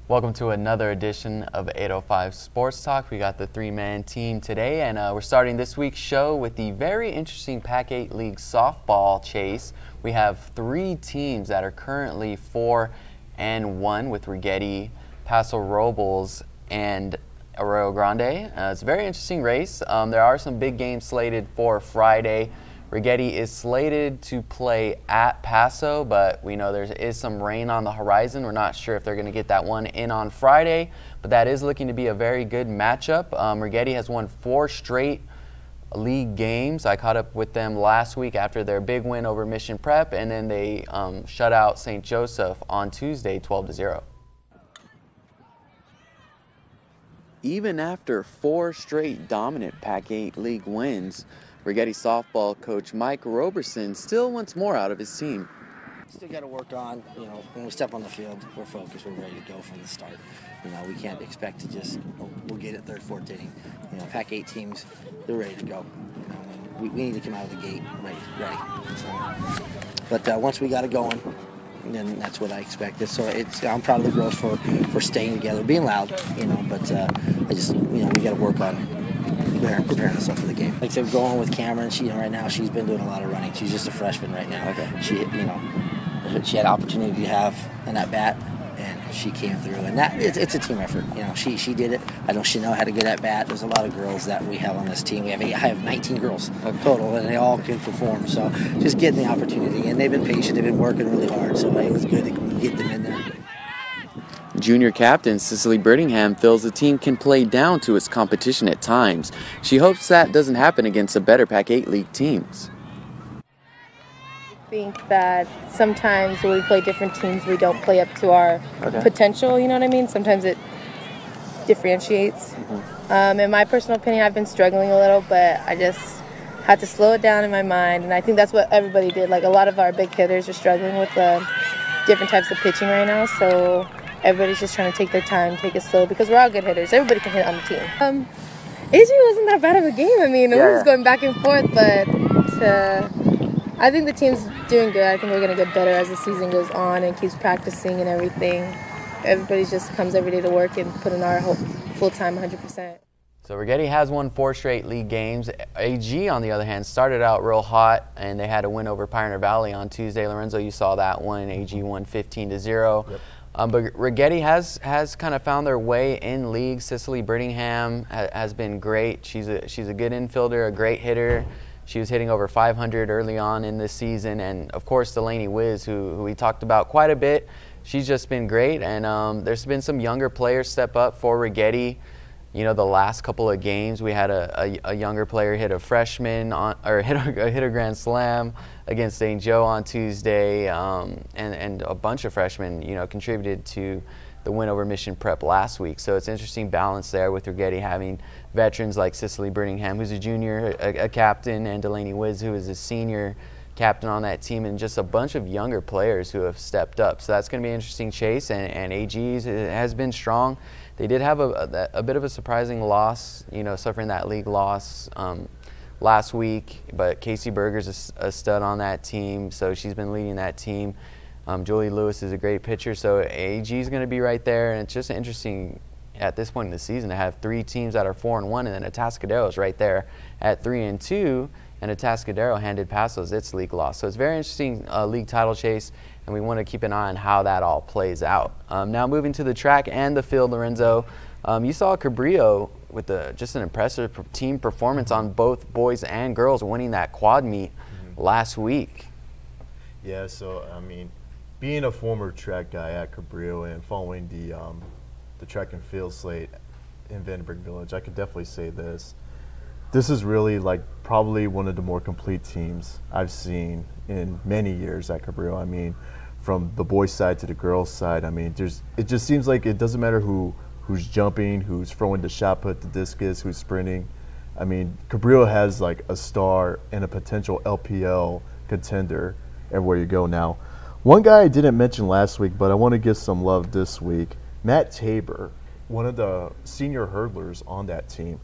Welcome to another edition of 805 Sports Talk. We got the three-man team today, and we're starting this week's show with the very interesting PAC8 League softball chase. We have three teams that are currently 4-1 with Righetti, Paso Robles, and Arroyo Grande. It's a very interesting race. There are some big games slated for Friday. Righetti is slated to play at Paso, but we know there is some rain on the horizon. We're not sure if they're going to get that one in on Friday, but that is looking to be a very good matchup. Righetti has won 4 straight league games. I caught up with them last week after their big win over Mission Prep, and then they shut out St. Joseph on Tuesday 12-0. Even after 4 straight dominant PAC8 League wins, Righetti softball coach Mike Roberson still wants more out of his team. Still got to work on, when we step on the field, we're focused, we're ready to go from the start. We can't expect to just, we'll get it third, fourth inning. PAC8 teams, they're ready to go. We need to come out of the gate ready. So, but once we got it going, then that's what I expected. So I'm proud of the girls for staying together, being loud, but I just, we got to work on preparing herself for the game. Like I said, going with Cameron, right now she's been doing a lot of running. She's just a freshman right now. Okay. She had opportunity to have an at bat, and she came through. And it's a team effort. She did it. I know Chanel had a good at bat. There's a lot of girls that we have on this team. I have 19 girls total, and they all can perform. So just getting the opportunity, and they've been patient. They've been working really hard. So it was good to get them in there. Junior captain Cicely Brittingham feels the team can play down to its competition at times. She hopes that doesn't happen against the better PAC8 League teams. I think that sometimes when we play different teams, we don't play up to our potential, you know what I mean? Sometimes it differentiates. In my personal opinion, I've been struggling a little, but I just had to slow it down in my mind, and I think that's what everybody did. Like, a lot of our big hitters are struggling with different types of pitching right now, so everybody's just trying to take their time, take it slow, because we're all good hitters. Everybody can hit on the team. AG wasn't that bad of a game. It was going back and forth, but I think the team's doing good. I think we're going to get better as the season goes on and keeps practicing and everything. Everybody just comes every day to work and put in our full time 100%. So Righetti has won 4 straight league games. AG, on the other hand, started out real hot, and they had a win over Pioneer Valley on Tuesday. Lorenzo, you saw that one. AG won 15-0. Yep. But Righetti has kind of found their way in league. Cicely Brittingham has been great. She's a good infielder, a great hitter. She was hitting over 500 early on in this season. And, of course, Delaney Wiz, who we talked about quite a bit. She's just been great. And there's been some younger players step up for Righetti. The last couple of games, we had a younger player hit a freshman hit a grand slam against St. Joe on Tuesday, and a bunch of freshmen, contributed to the win over Mission Prep last week. So it's interesting balance there with Righetti having veterans like Cicely Brittingham, who's a junior, a captain, and Delaney Wiz, who is a senior captain on that team, and just a bunch of younger players who have stepped up. So that's going to be an interesting chase, and AG has been strong. They did have a bit of a surprising loss, suffering that league loss last week, but Casey Berger's a stud on that team, so she's been leading that team. Julie Lewis is a great pitcher, so AG is going to be right there, and it's just interesting at this point in the season to have 3 teams that are 4-1, and then Atascadero is right there at 3-2, and Atascadero handed Paso's its league loss. So it's a very interesting league title chase, and we want to keep an eye on how that all plays out. Now moving to the track and the field, Lorenzo, you saw Cabrillo with just an impressive team performance on both boys and girls, winning that quad meet last week. Yeah, so being a former track guy at Cabrillo and following the track and field slate in Vandenberg Village, I could definitely say this. This is really probably one of the more complete teams I've seen in many years at Cabrillo. From the boys' side to the girls' side, it just seems like it doesn't matter who's jumping, who's throwing the shot put, the discus, who's sprinting. Cabrillo has a star and a potential LPL contender everywhere you go now. One guy I didn't mention last week, but I want to give some love this week, Matt Tabor, one of the senior hurdlers on that team.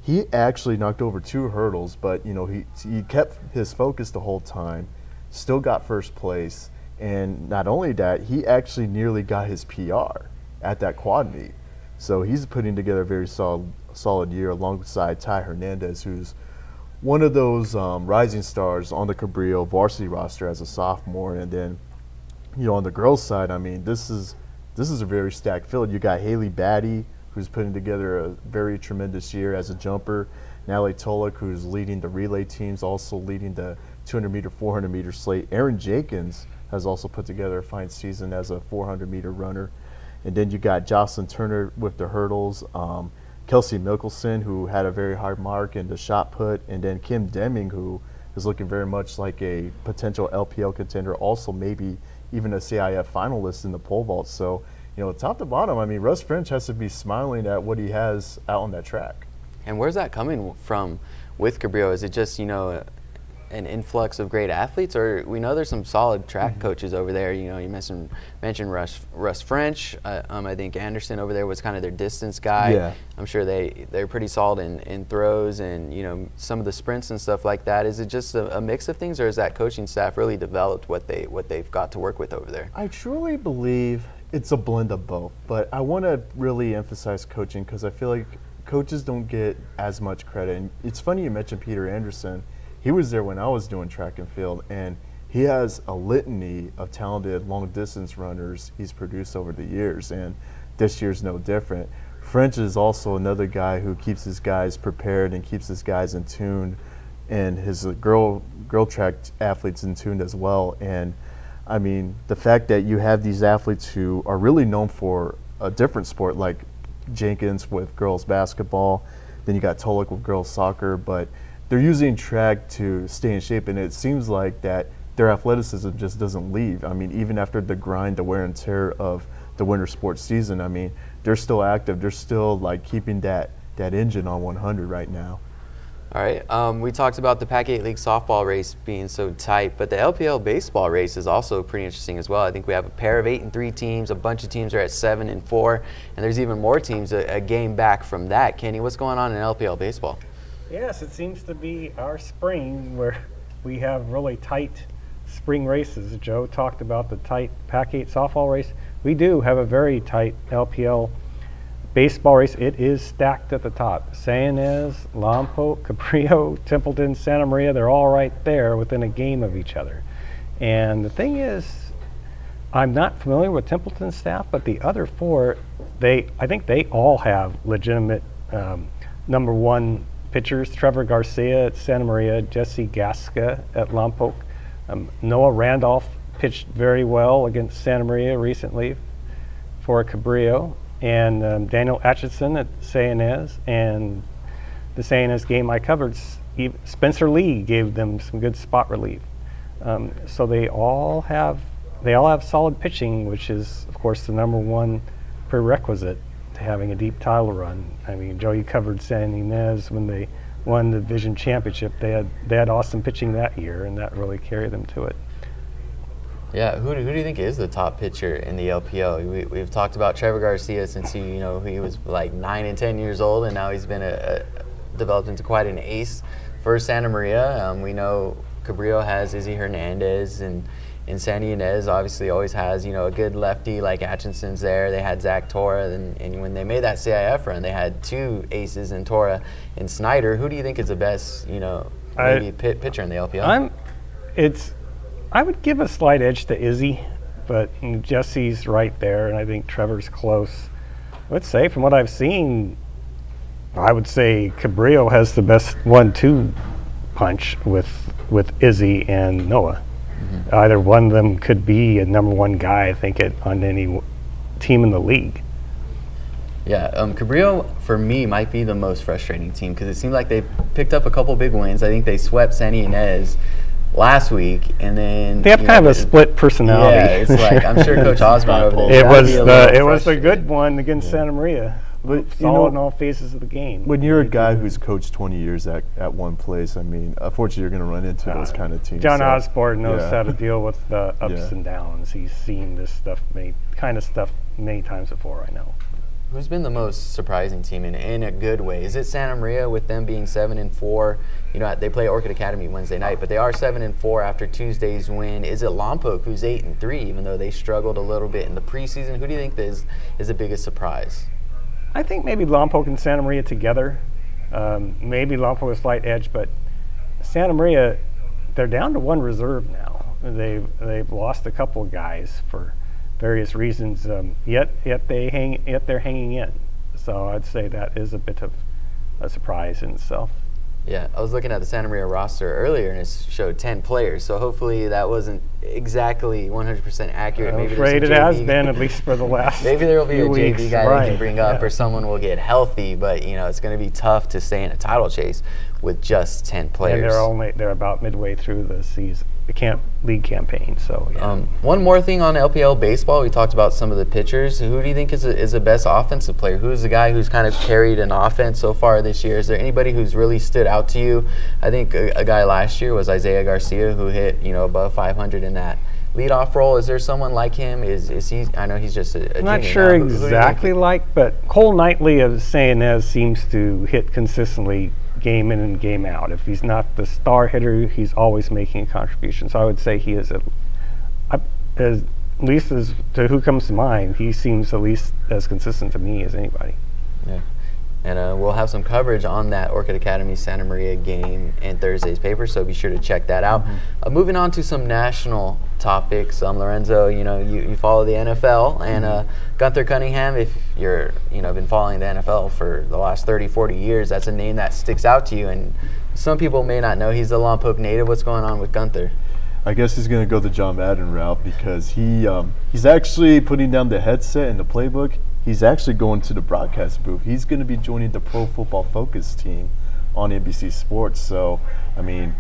He actually knocked over 2 hurdles, but he kept his focus the whole time, still got first place, and not only that, he actually nearly got his PR. at that quad meet. So he's putting together a very solid year alongside Ty Hernandez, who's one of those rising stars on the Cabrillo varsity roster as a sophomore. And then, on the girls' side, I mean, this is a very stacked field. You got Haley Batty, who's putting together a very tremendous year as a jumper. Natalie Tolick, who's leading the relay teams, also leading the 200-meter, 400-meter slate. Erin Jenkins has also put together a fine season as a 400-meter runner. And then you got Jocelyn Turner with the hurdles, Kelsey Mickelson, who had a very hard mark in the shot put, and then Kim Deming, who is looking very much like a potential LPL contender, also maybe even a CIF finalist in the pole vault. So, top to bottom, I mean, Russ French has to be smiling at what he has out on that track. And where's that coming from with Cabrillo? Is it just, an influx of great athletes, or we know there's some solid track coaches over there? You mentioned Russ French. I think Anderson over there was kind of their distance guy. Yeah. I'm sure they're pretty solid in throws and some of the sprints and stuff like that. Is it just a mix of things, or has that coaching staff really developed what they've got to work with over there? I truly believe it's a blend of both, but I want to really emphasize coaching because I feel like coaches don't get as much credit. And it's funny you mentioned Peter Anderson. He was there when I was doing track and field, and he has a litany of talented long-distance runners he's produced over the years, and this year's no different. French is also another guy who keeps his guys prepared and keeps his guys in tune, and his girl track athletes in tune as well. And, I mean, the fact that you have these athletes who are really known for a different sport, like Jenkins with girls basketball, then you got Tolick with girls soccer, but they're using track to stay in shape, and it seems like that their athleticism just doesn't leave. I mean, even after the grind, the wear and tear of the winter sports season, I mean, they're still active. They're still like keeping that engine on 100 right now. All right. We talked about the PAC8 League softball race being so tight, but the LPL baseball race is also pretty interesting as well. I think we have a pair of 8-3 teams. A bunch of teams are at 7-4, and there's even more teams a game back from that. Kenny, what's going on in LPL baseball? Yes, it seems to be our spring where we have really tight spring races. Joe talked about the tight PAC8 softball race. We do have a very tight LPL baseball race. It is stacked at the top. Ynez, Lompoc, Cabrillo, Templeton, Santa Maria, they're all right there within a game of each other. And the thing is, I'm not familiar with Templeton's staff, but the other four, I think they all have legitimate number one pitchers. Trevor Garcia at Santa Maria, Jesse Gasca at Lompoc. Noah Randolph pitched very well against Santa Maria recently for Cabrillo. And Daniel Atchison at Ynez. And the Ynez game I covered, Spencer Lee gave them some good spot relief. So they all have solid pitching, which is, of course, the number one prerequisite to having a deep title run. I mean, Joe, you covered San Ynez when they won the division championship. They had awesome pitching that year, and that really carried them to it. Yeah, who do you think is the top pitcher in the LPL? We've talked about Trevor Garcia since he was like 9 and 10 years old, and now he's been developed into quite an ace for Santa Maria. We know Cabrillo has Izzy Hernandez, and San Ynez obviously always has a good lefty like Atchinson's there. They had Zach Tora, and when they made that CIF run, they had two aces in Tora and Snyder. Who do you think is the best pitcher in the LPL? I would give a slight edge to Izzy, but Jesse's right there, and I think Trevor's close. I would say, from what I've seen, I would say Cabrillo has the best 1-2 punch with Izzy and Noah. Mm-hmm. Either one of them could be a number one guy, I think, on any team in the league. Yeah, Cabrillo, for me, might be the most frustrating team because it seemed like they picked up a couple big wins. I think they swept San Ynez last week, and then they have kind of a split personality. Yeah, it's like I'm sure Coach Osborne over there. It was a good one against Santa Maria. But solid in all phases of the game. When you're a guy who's coached 20 years at one place, I mean, unfortunately, you're going to run into those kind of teams. John Osborne knows how to deal with the ups and downs. He's seen this stuff many times before, I know. Who's been the most surprising team in a good way? Is it Santa Maria with them being 7-4? You know, they play Orchid Academy Wednesday night, but they are 7-4 after Tuesday's win. Is it Lompoc who's 8-3, even though they struggled a little bit in the preseason? Who do you think is the biggest surprise? I think maybe Lompoc and Santa Maria together. Maybe Lompoc a slight edge, but Santa Maria, they're down to one reserve now. They've lost a couple of guys for various reasons, yet they're hanging in. So I'd say that is a bit of a surprise in itself. Yeah, I was looking at the Santa Maria roster earlier, and it showed 10 players. So hopefully that wasn't exactly 100% accurate. I'm afraid it has been, at least for the last maybe there will be a weeks. JV guy they can bring up, or someone will get healthy. But you know, it's going to be tough to stay in a title chase with just 10 players. And they're about midway through the season. League campaign. So yeah. One more thing on LPL baseball, we talked about some of the pitchers. Who do you think is the best offensive player? Who's the guy who's kind of carried an offense so far this year? Is there anybody who's really stood out to you? I think a guy last year was Isaiah Garcia, who hit above 500 in that leadoff role. Is there someone like him? Is he? I know he's just a junior. I'm not sure exactly but Cole Knightley of Ynez seems to hit consistently game in and game out. If he's not the star hitter, he's always making a contribution. So I would say he is at least as to who comes to mind, he seems at least as consistent to me as anybody. Yeah. And we'll have some coverage on that Orchid Academy Santa Maria game in Thursday's paper, so be sure to check that out. Moving on to some national topics, Lorenzo, you follow the NFL, and Gunther Cunningham, if you're been following the NFL for the last 30-40 years, that's a name that sticks out to you, and some people may not know he's a Lompoc native. What's going on with Gunther? I guess he's going to go the John Madden route, because he's actually putting down the headset and the playbook. He's actually going to the broadcast booth. He's going to be joining the Pro Football Focus team on NBC Sports. So, I mean,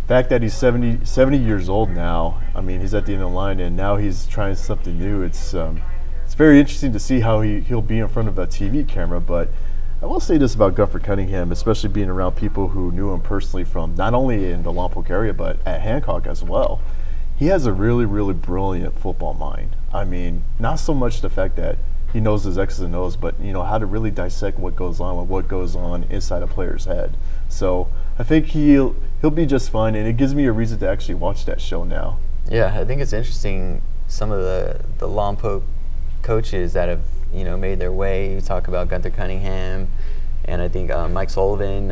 the fact that he's 70 years old now, I mean, he's at the end of the line, and now he's trying something new. It's very interesting to see how he'll be in front of a TV camera. But I will say this about Gunther Cunningham, especially being around people who knew him personally from not only in the Lompoc area, but at Hancock as well. He has a really, really brilliant football mind. I mean, not so much the fact that he knows his X's and O's, but how to really dissect what goes on inside a player's head. So I think he'll be just fine, and it gives me a reason to actually watch that show now. Yeah, I think it's interesting, some of the Lompoc coaches that have made their way. You talk about Gunther Cunningham, and I think Mike Sullivan,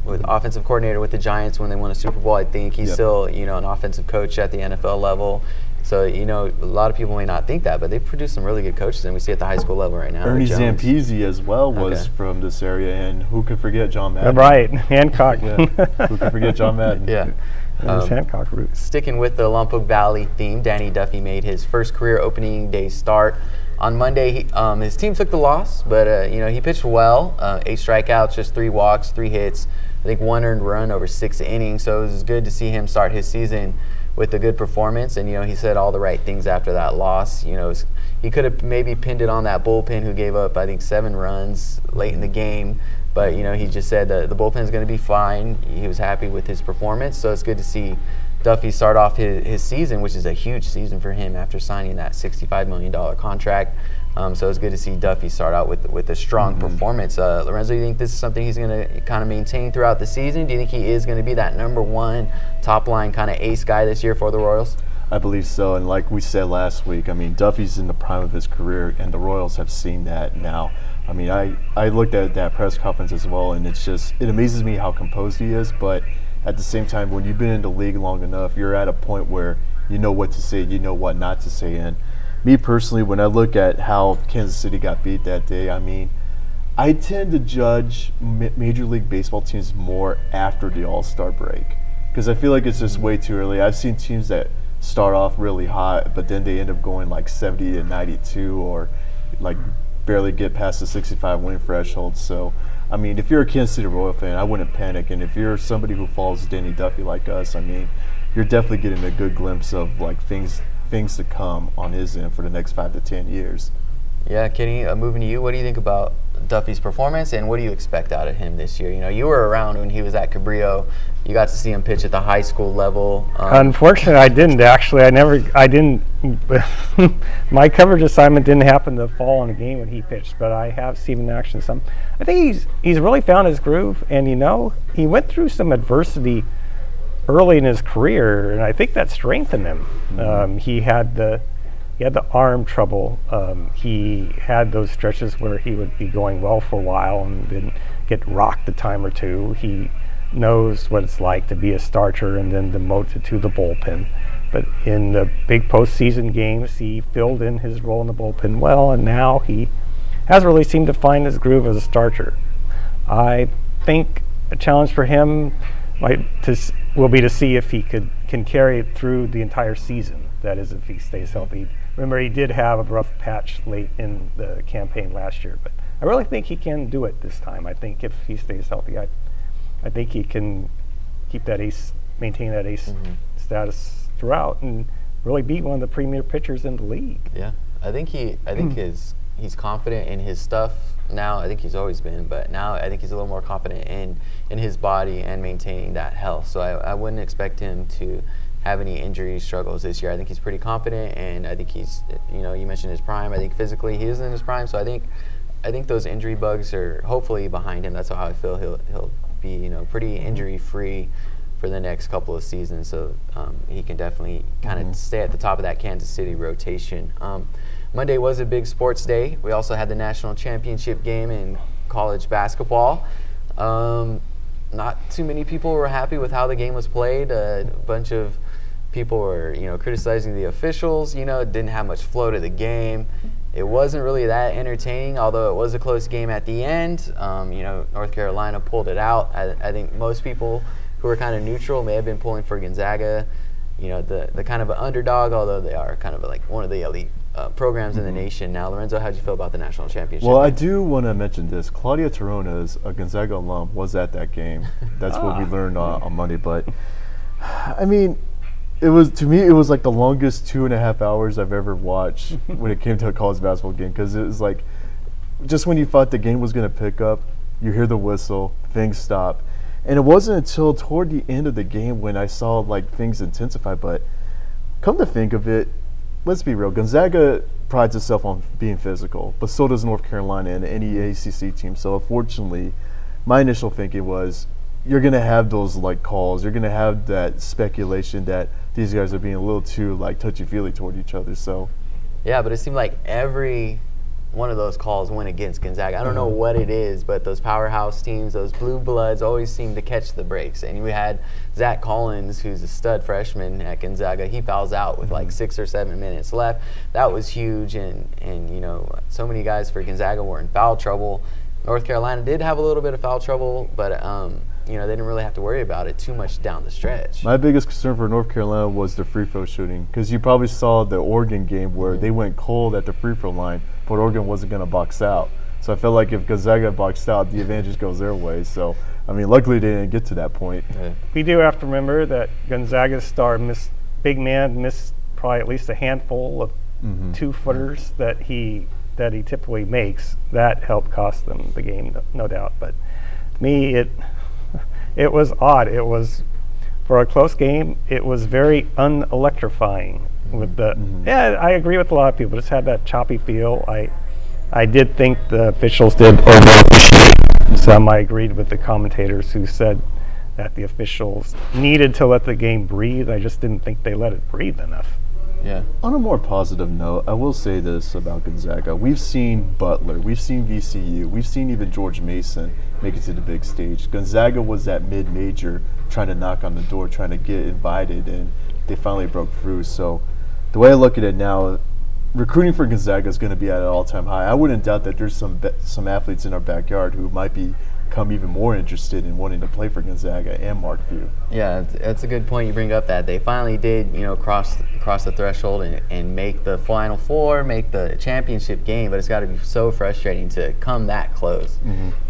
with offensive coordinator with the Giants when they won a Super Bowl. I think he's still an offensive coach at the NFL level. So, a lot of people may not think that, but they've produced some really good coaches, and we see at the high school level right now. Ernie Zampese as well was from this area, and who could forget John Madden? Right, Hancock. Who could forget John Madden? Yeah. Hancock roots. Sticking with the Lompoc Valley theme, Danny Duffy made his first career opening day start. On Monday, his team took the loss, but he pitched well. 8 strikeouts, just 3 walks, 3 hits. I think 1 earned run over 6 innings. So it was good to see him start his season with a good performance. And he said all the right things after that loss. He could have maybe pinned it on that bullpen who gave up, I think, 7 runs late in the game. But he just said that the bullpen is going to be fine. He was happy with his performance. So it's good to see Duffy start off his season, which is a huge season for him after signing that $65 million contract. So it's good to see Duffy start out with a strong performance. Lorenzo, you think this is something he's going to kind of maintain throughout the season? Do you think he is going to be that #1 top-line kind of ace guy this year for the Royals? I believe so, and like we said last week, I mean, Duffy's in the prime of his career, and the Royals have seen that now. I mean, I looked at that press conference as well, and it amazes me how composed he is, but at the same time, when you've been in the league long enough, you're at a point where you know what to say, you know what not to say. And me personally, when I look at how Kansas City got beat that day, I mean, I tend to judge Major League Baseball teams more after the All-Star break, because I feel like it's just way too early. I've seen teams that start off really hot, but then they end up going like 70 and 92, or like barely get past the 65 win threshold. So, I mean, if you're a Kansas City Royal fan, I wouldn't panic. And if you're somebody who follows Danny Duffy like us, I mean, you're definitely getting a good glimpse of like things to come on his end for the next 5 to 10 years. Yeah, Kenny, moving to you, what do you think about Duffy's performance, and what do you expect out of him this year? You know, you were around when he was at Cabrillo. You got to see him pitch at the high school level. Unfortunately, I didn't actually. I didn't. My coverage assignment didn't happen to fall on a game when he pitched, but I have seen him in action some. I think he's really found his groove, and you know, he went through some adversity early in his career, and I think that strengthened him. He had the arm trouble. He had those stretches where he would be going well for a while and then get rocked a time or two. He knows what it's like to be a starter and then demoted to the bullpen. But in the big postseason games, he filled in his role in the bullpen well, and now he has really seemed to find his groove as a starter. I think a challenge for him will be to see if he can carry it through the entire season. That is, if he stays healthy. Remember, he did have a rough patch late in the campaign last year, but I really think he can do it this time. I think if he stays healthy, I think he can keep that maintain that ace status throughout, and really be one of the premier pitchers in the league. Yeah, I think he's confident in his stuff now. I think he's always been, but now I think he's a little more confident in his body and maintaining that health. So I wouldn't expect him to have any injury struggles this year. I think he's pretty confident, and I think he's, you know, you mentioned his prime. I think physically he is in his prime, so I think those injury bugs are hopefully behind him. That's how I feel. He'll be, you know, pretty injury free for the next couple of seasons, so he can definitely kind of stay at the top of that Kansas City rotation. Monday was a big sports day. We also had the national championship game in college basketball. Not too many people were happy with how the game was played. A bunch of people were, you know, criticizing the officials. You know, it didn't have much flow to the game. It wasn't really that entertaining, although it was a close game at the end. You know, North Carolina pulled it out. I think most people who were kind of neutral may have been pulling for Gonzaga, you know, the kind of an underdog, although they are kind of like one of the elite programs in the nation now. Lorenzo, how did you feel about the national championship? Well, I do want to mention this. Claudia Taronas, a Gonzaga alum, was at that game. That's what we learned on Monday. But, I mean, to me, it was like the longest 2.5 hours I've ever watched when it came to a college basketball game, because it was like, just when you thought the game was going to pick up, you hear the whistle, things stop. And it wasn't until toward the end of the game when I saw like things intensify. But come to think of it, let's be real. Gonzaga prides itself on being physical, but so does North Carolina and any ACC team. So unfortunately, my initial thinking was, you're going to have those like calls. You're going to have that speculation that these guys are being a little too like touchy-feely toward each other. So yeah, but it seemed like every one of those calls went against Gonzaga. I don't know what it is, but those powerhouse teams, those blue bloods, always seem to catch the breaks. And we had Zach Collins, who's a stud freshman at Gonzaga. He fouls out with like 6 or 7 minutes left. That was huge, and you know, so many guys for Gonzaga were in foul trouble. North Carolina did have a little bit of foul trouble, but you know, they didn't really have to worry about it too much down the stretch. My biggest concern for North Carolina was the free throw shooting, because you probably saw the Oregon game where they went cold at the free throw line, but Oregon wasn't going to box out. So I felt like if Gonzaga boxed out, the advantage goes their way. So, I mean, luckily they didn't get to that point. Yeah. We do have to remember that Gonzaga's star big man missed probably at least a handful of 2-footers that he typically makes. That helped cost them the game, no doubt. But to me, it was odd. It was, for a close game, it was very unelectrifying. With the yeah, I agree with a lot of people. Just had that choppy feel. I did think the officials did over-officiate some. I agreed with the commentators who said that the officials needed to let the game breathe. I just didn't think they let it breathe enough. Yeah. On a more positive note, I will say this about Gonzaga. We've seen Butler, we've seen VCU, we've seen even George Mason make it to the big stage. Gonzaga was that mid-major trying to knock on the door, trying to get invited, and they finally broke through. So the way I look at it now, recruiting for Gonzaga is going to be at an all-time high. I wouldn't doubt that there's some athletes in our backyard who might become even more interested in wanting to play for Gonzaga and Markview. Yeah, that's a good point you bring up, that they finally did, you know, cross the threshold and make the Final Four, make the championship game, but it's got to be so frustrating to come that close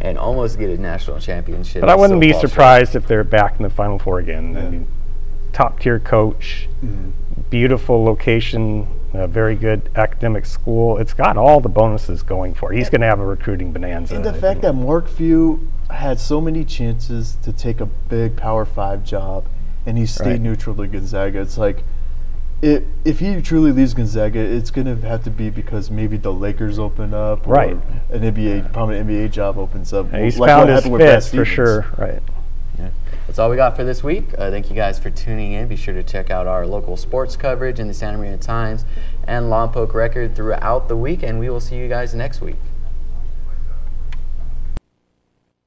and almost get a national championship. But I wouldn't be surprised if they're back in the Final Four again. Yeah. I mean, top-tier coach, beautiful location, a very good academic school. It's got all the bonuses going for it. He's going to have a recruiting bonanza. And the fact that Mark Few had so many chances to take a big Power 5 job, and he stayed neutral to Gonzaga. It's like, if he truly leaves Gonzaga, it's going to have to be because maybe the Lakers open up, or an prominent NBA job opens up. He's found his fit for sure. Right. Yeah. That's all we got for this week. Thank you guys for tuning in. Be sure to check out our local sports coverage in the Santa Maria Times and Lompoc Record throughout the week, and we will see you guys next week.